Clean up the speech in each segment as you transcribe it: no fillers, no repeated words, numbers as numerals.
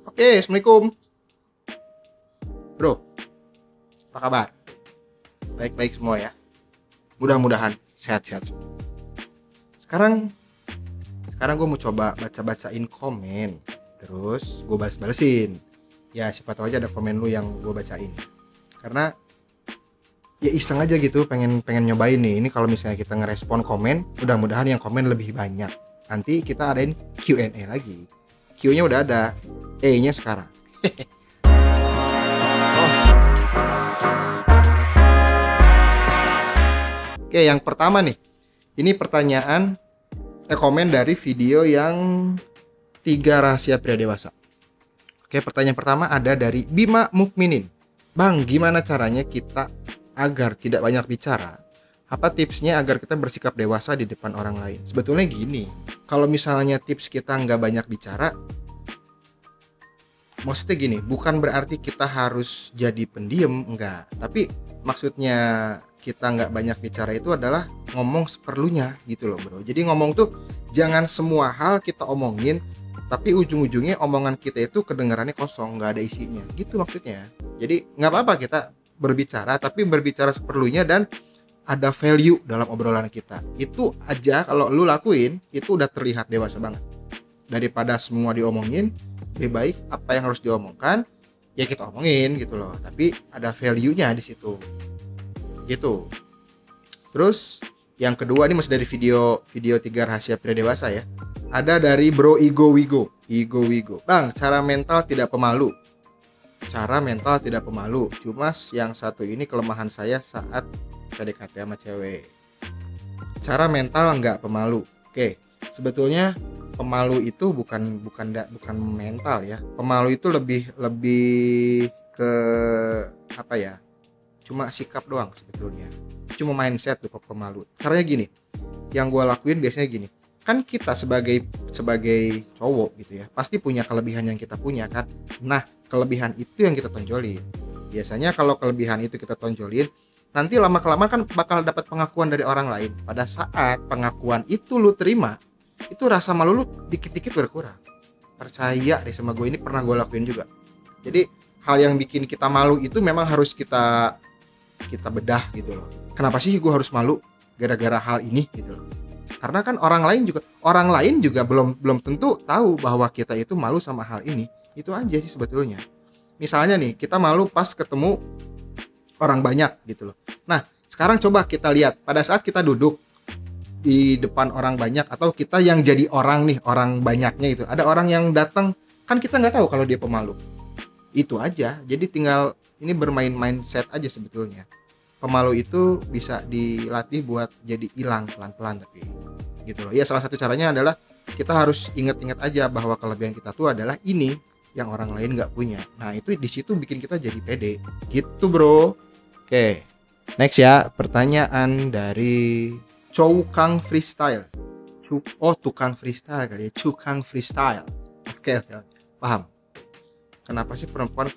Oke, Assalamualaikum. Bro, apa kabar? Baik-baik semua ya. Mudah-mudahan sehat-sehat semua. Sekarang gue mau coba baca-bacain komen. Terus gue bales-balesin. Ya siapa tahu aja ada komen lu yang gue bacain. Karena ya iseng aja gitu, pengen nyobain nih. Ini kalau misalnya kita ngerespon komen, mudah-mudahan yang komen lebih banyak. Nanti kita adain Q&A lagi. Q-nya udah ada, E-nya sekarang. Oke, yang pertama nih. Ini pertanyaan komen dari video yang 3 rahasia pria dewasa. Oke, pertanyaan pertama ada dari Bima Mukminin. Bang, gimana caranya kita agar tidak banyak bicara? Apa tipsnya agar kita bersikap dewasa di depan orang lain? Sebetulnya gini, kalau misalnya tips kita nggak banyak bicara, maksudnya gini, bukan berarti kita harus jadi pendiam, enggak. Tapi maksudnya kita nggak banyak bicara itu adalah ngomong seperlunya gitu loh bro. Jadi ngomong tuh jangan semua hal kita omongin, tapi ujung-ujungnya omongan kita itu kedengarannya kosong, nggak ada isinya gitu maksudnya. Jadi nggak apa-apa kita berbicara, tapi berbicara seperlunya dan ada value dalam obrolan kita. Itu aja kalau lu lakuin, itu udah terlihat dewasa banget. Daripada semua diomongin, lebih baik apa yang harus diomongkan ya kita omongin gitu loh, tapi ada value-nya di situ gitu. Terus yang kedua ini masih dari video 3 rahasia pria dewasa ya. Ada dari Bro Igo Wigo. Bang, cara mental tidak pemalu. Cuma yang satu ini kelemahan saya saat PDKT sama cewek. Cara mental nggak pemalu. Oke, sebetulnya pemalu itu bukan mental ya. Pemalu itu lebih ke apa ya? Cuma sikap doang sebetulnya. Cuma mindset tuh pemalu. Caranya gini. Yang gue lakuin biasanya gini. Kan kita sebagai cowok gitu ya, pasti punya kelebihan yang kita punya kan. Nah, kelebihan itu yang kita tonjolin. Biasanya kalau kelebihan itu kita tonjolin, nanti lama-kelamaan kan bakal dapat pengakuan dari orang lain. Pada saat pengakuan itu lu terima, itu rasa malu lu dikit-dikit berkurang. Percaya deh sama gue, ini pernah gue lakuin juga. Jadi hal yang bikin kita malu itu memang harus kita bedah gitu loh. Kenapa sih gue harus malu gara-gara hal ini gitu loh. Karena kan orang lain juga belum tentu tahu bahwa kita itu malu sama hal ini. Itu aja sih sebetulnya. Misalnya nih, kita malu pas ketemu orang banyak gitu loh. Nah, sekarang coba kita lihat pada saat kita duduk di depan orang banyak, atau kita yang jadi orang nih, orang banyaknya itu. Ada orang yang datang, kan kita nggak tahu kalau dia pemalu. Itu aja. Jadi tinggal ini bermain mindset aja sebetulnya. Pemalu itu bisa dilatih buat jadi hilang pelan-pelan tapi gitu loh. Ya salah satu caranya adalah kita harus ingat-ingat aja bahwa kelebihan kita tuh adalah ini yang orang lain nggak punya. Nah itu di situ bikin kita jadi pede gitu bro. Oke, next ya, pertanyaan dari Cukang Freestyle. Tukang freestyle kali ya, Cukang Freestyle. Oke, paham. Kenapa sih perempuan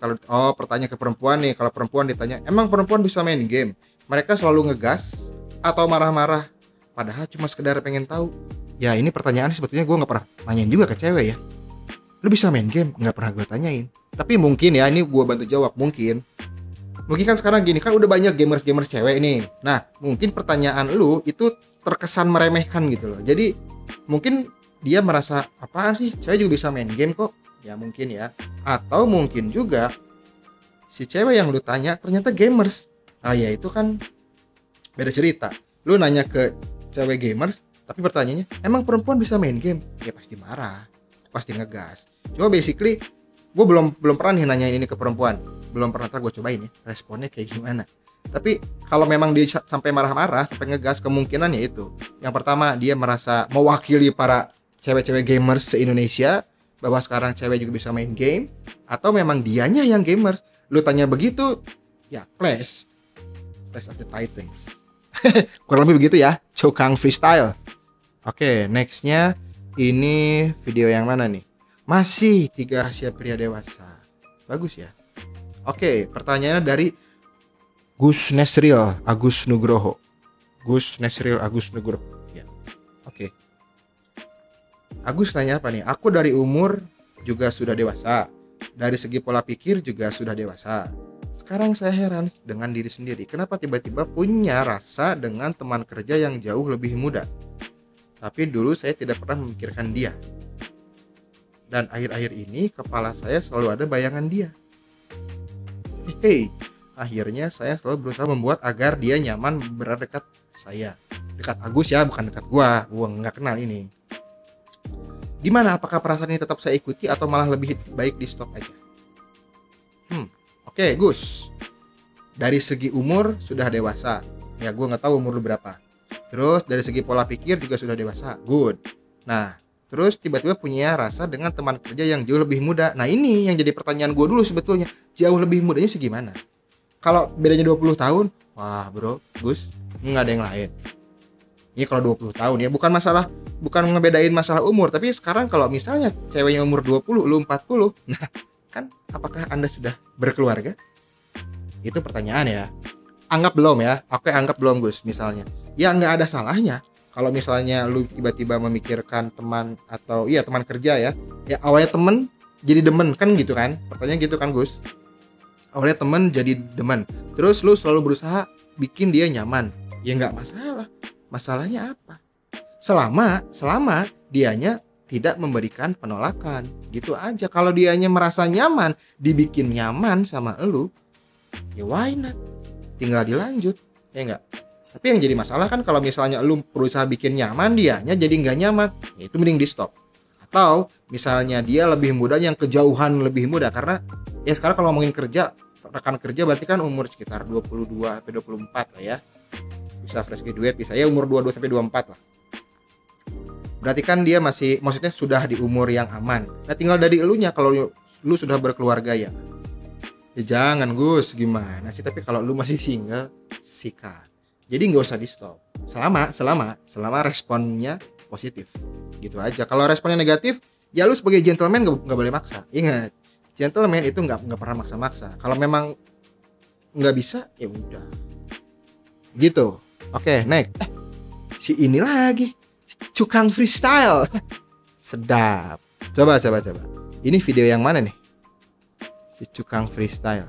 pertanyaan ke perempuan nih, kalau perempuan ditanya, emang perempuan bisa main game? Mereka selalu ngegas atau marah-marah? Padahal cuma sekedar pengen tahu. Ya ini pertanyaan sebetulnya gue nggak pernah nanyain juga ke cewek ya. Lu bisa main game? Nggak pernah gue tanyain. Tapi mungkin ya, ini gue bantu jawab, mungkin kan sekarang gini, kan udah banyak gamers cewek nih. Nah mungkin pertanyaan lu itu terkesan meremehkan gitu loh. Jadi mungkin dia merasa, apaan sih, cewek juga bisa main game kok. Ya mungkin ya. Atau mungkin juga si cewek yang lu tanya ternyata gamers. Nah ya itu kan beda cerita. Lu nanya ke cewek gamers, tapi pertanyaannya, emang perempuan bisa main game? Ya pasti marah, pasti ngegas. Cuma basically gue belum pernah nih nanyain ini ke perempuan. Belum pernah, ntar gue cobain ya responnya kayak gimana. Tapi kalau memang dia sampai marah-marah, sampai ngegas, kemungkinannya itu. Yang pertama, dia merasa mewakili para cewek-cewek gamers se-Indonesia, bahwa sekarang cewek juga bisa main game, atau memang dianya yang gamers. Lu tanya begitu, ya Clash of the Titans. Kurang lebih begitu ya, Cukang Freestyle. Oke, nextnya ini video yang mana nih? Masih 3 rahasia pria dewasa. Bagus ya. Oke, pertanyaannya dari Gus Nesril Agus Nugroho. Ya. Oke. Agus nanya apa nih? Aku dari umur juga sudah dewasa. Dari segi pola pikir juga sudah dewasa. Sekarang saya heran dengan diri sendiri. Kenapa tiba-tiba punya rasa dengan teman kerja yang jauh lebih muda? Tapi dulu saya tidak pernah memikirkan dia. Dan akhir-akhir ini kepala saya selalu ada bayangan dia. Hei, akhirnya saya selalu berusaha membuat agar dia nyaman berada dekat saya. Dekat Agus ya, bukan dekat gua nggak kenal ini. Gimana, apakah perasaan ini tetap saya ikuti atau malah lebih baik di stop aja? Oke, Gus. Dari segi umur sudah dewasa. Ya, gua nggak tahu umur lu berapa. Terus dari segi pola pikir juga sudah dewasa. Good. Nah, terus tiba-tiba punya rasa dengan teman kerja yang jauh lebih muda. Nah, ini yang jadi pertanyaan gua dulu sebetulnya. Jauh lebih mudanya segimana? Kalau bedanya 20 tahun, wah bro, Gus, nggak ada yang lain. Ini kalau 20 tahun ya, bukan ngebedain masalah umur, tapi sekarang kalau misalnya ceweknya umur 20, lu 40, nah kan apakah Anda sudah berkeluarga? Itu pertanyaan ya. Anggap belum ya, oke anggap belum Gus misalnya. Ya nggak ada salahnya kalau misalnya lu tiba-tiba memikirkan teman atau iya teman kerja ya. Ya awalnya temen jadi demen kan gitu kan, pertanyaan gitu kan Gus. Awalnya temen jadi demen, terus lu selalu berusaha bikin dia nyaman. Ya nggak masalah. Masalahnya apa? Selama dianya tidak memberikan penolakan, gitu aja. Kalau dianya merasa nyaman, dibikin nyaman sama elu, ya why not? Tinggal dilanjut, ya enggak? Tapi yang jadi masalah kan kalau misalnya elu berusaha bikin nyaman, dianya jadi nggak nyaman, ya itu mending di stop. Atau misalnya dia lebih muda, yang kejauhan lebih muda, karena ya sekarang kalau ngomongin kerja, rekan kerja berarti kan umur sekitar 22 sampai 24 lah ya. Bisa fresh graduate, bisa ya umur 22 sampai 24 lah. Berarti kan dia masih, maksudnya sudah di umur yang aman. Nah tinggal dari elunya, kalau lu sudah berkeluarga ya jangan Gus, gimana sih? Tapi kalau lu masih single, sikat. Jadi nggak usah di stop. Selama responnya positif, gitu aja. Kalau responnya negatif, ya lu sebagai gentleman nggak boleh maksa. Ingat, gentleman itu nggak pernah maksa-maksa. Kalau memang nggak bisa, ya udah. Gitu. Oke, next. Si ini lagi, Cukang freestyle. Sedap. Coba. Ini video yang mana nih? Si Cukang freestyle.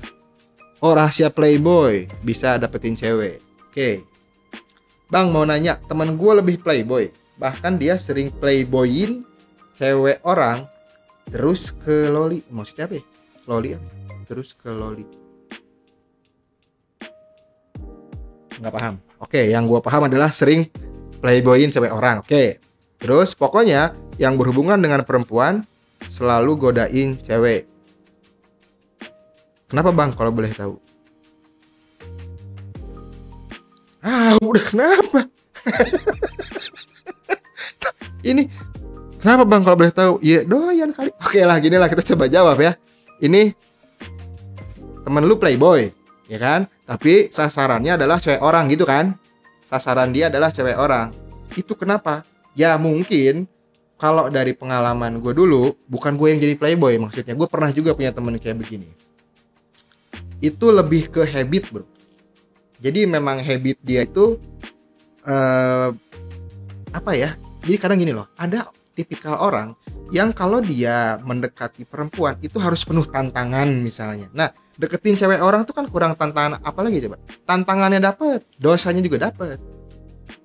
Oh, rahasia playboy, bisa dapetin cewek. Oke. Bang mau nanya, teman gue lebih playboy. Bahkan dia sering playboyin cewek orang terus ke loli. Maksudnya apa ya? Loli apa? Terus ke loli. Nggak paham. Oke, yang gue paham adalah sering playboyin cewek orang. Oke. Terus pokoknya yang berhubungan dengan perempuan selalu godain cewek. Kenapa bang kalau boleh tahu? Udah kenapa? Ini kenapa bang kalau boleh tahu? Ya doyan kali. Oke lah, gini lah kita coba jawab ya. Ini temen lu playboy, ya kan? Tapi sasarannya adalah cewek orang gitu kan? Sasaran dia adalah cewek orang. Itu kenapa? Ya mungkin kalau dari pengalaman gue dulu, bukan gue yang jadi playboy, maksudnya gue pernah juga punya temen kayak begini. Itu lebih ke habit bro. Jadi memang habit dia itu apa ya? Jadi kadang gini loh, ada tipikal orang yang kalau dia mendekati perempuan itu harus penuh tantangan misalnya. Nah, deketin cewek orang tuh kan kurang tantangan, apalagi coba? Tantangannya dapet, dosanya juga dapet.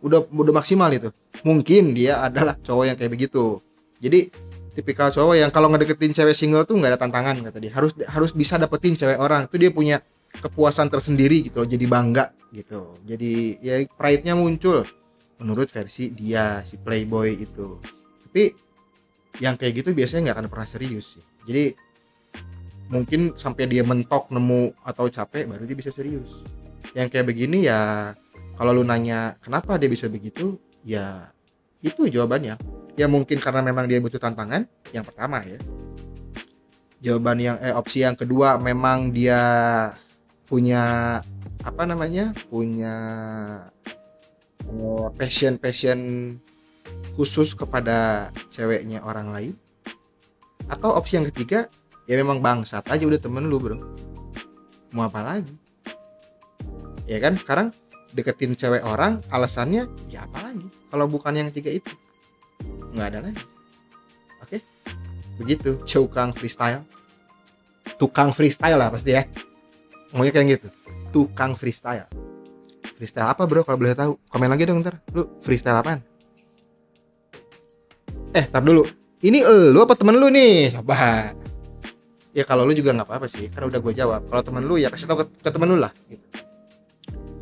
Udah maksimal itu. Mungkin dia adalah cowok yang kayak begitu. Jadi tipikal cowok yang kalau ngedeketin cewek single tuh nggak ada tantangan kata dia. Harus bisa dapetin cewek orang. Itu dia punya kepuasan tersendiri gitu loh, jadi bangga gitu. Jadi ya pride-nya muncul menurut versi dia si playboy itu. Tapi yang kayak gitu biasanya nggak akan pernah serius sih. Jadi mungkin sampai dia mentok nemu atau capek baru dia bisa serius. Yang kayak begini ya kalau lu nanya kenapa dia bisa begitu, ya itu jawabannya. Ya mungkin karena memang dia butuh tantangan, yang pertama ya. Jawaban yang opsi yang kedua memang dia punya apa namanya? Punya passion khusus kepada ceweknya orang lain. Atau opsi yang ketiga, ya memang bangsat aja udah temen lu bro. Mau apa lagi? Ya kan sekarang deketin cewek orang alasannya ya apa lagi kalau bukan yang tiga itu, nggak ada lagi. Oke, begitu, tukang freestyle. Tukang freestyle lah pasti ya. Ngomongnya kayak gitu. Tukang freestyle. Freestyle apa bro kalau boleh tahu? Komen lagi dong ntar. Lu freestyle apaan? Tar dulu. Ini lu apa temen lu nih? Coba. Ya kalau lu juga nggak apa-apa sih, kan udah gue jawab. Kalau temen lu ya kasih tau ke temen lu lah. Gitu.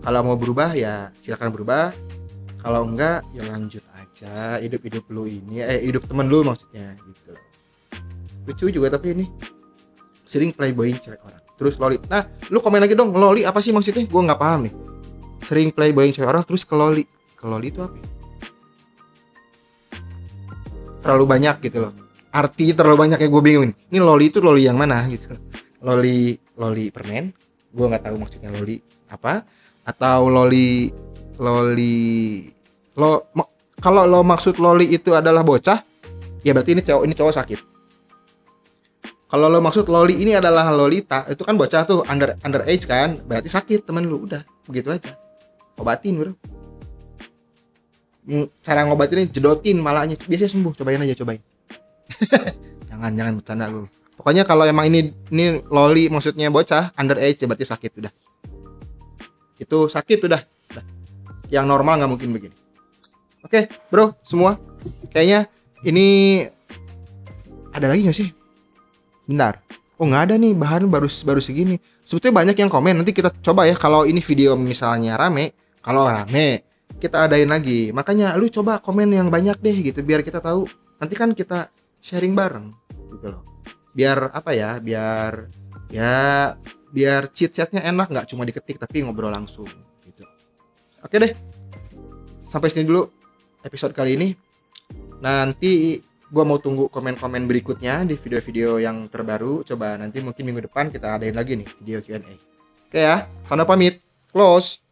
Kalau mau berubah ya silakan berubah. Kalau enggak ya lanjut aja hidup lu ini. Hidup temen lu maksudnya gitu. Lucu juga tapi ini sering playboyin cewek orang. Terus loli. Nah, lu komen lagi dong, loli apa sih maksudnya? Gue nggak paham nih. Sering playboyin cewek orang terus ke loli. Ke loli itu apa? Terlalu banyak gitu loh. Arti terlalu banyak ya gue bingung. Ini loli itu loli yang mana gitu. Loli permen. Gue nggak tahu maksudnya loli apa. Atau kalau lo maksud loli itu adalah bocah, ya berarti ini cowok sakit. Kalau lo maksud loli ini adalah lolita, itu kan bocah tuh under age kan, berarti sakit temen lu, udah begitu aja. Obatin bro. Cara ngobatinnya jedotin malahnya, biasanya sembuh. Cobain aja. jangan bercanda lu. Pokoknya kalau emang ini loli maksudnya bocah under age, ya berarti sakit udah. Itu sakit udah. Yang normal nggak mungkin begini. Oke bro semua, kayaknya ini ada lagi nggak sih? Bentar. Oh nggak ada nih, bahan baru segini. Sebetulnya banyak yang komen. Nanti kita coba ya, kalau ini video misalnya rame, kalau rame kita adain lagi. Makanya lu coba komen yang banyak deh gitu, biar kita tahu. Nanti kan kita sharing bareng gitu loh. Biar apa ya? Biar cheat chatnya enak, nggak cuma diketik tapi ngobrol langsung gitu. Oke deh. Sampai sini dulu episode kali ini. Nanti gue mau tunggu komen-komen berikutnya di video-video yang terbaru. Coba nanti mungkin minggu depan kita adain lagi nih video Q&A. Oke ya, sana pamit. Close.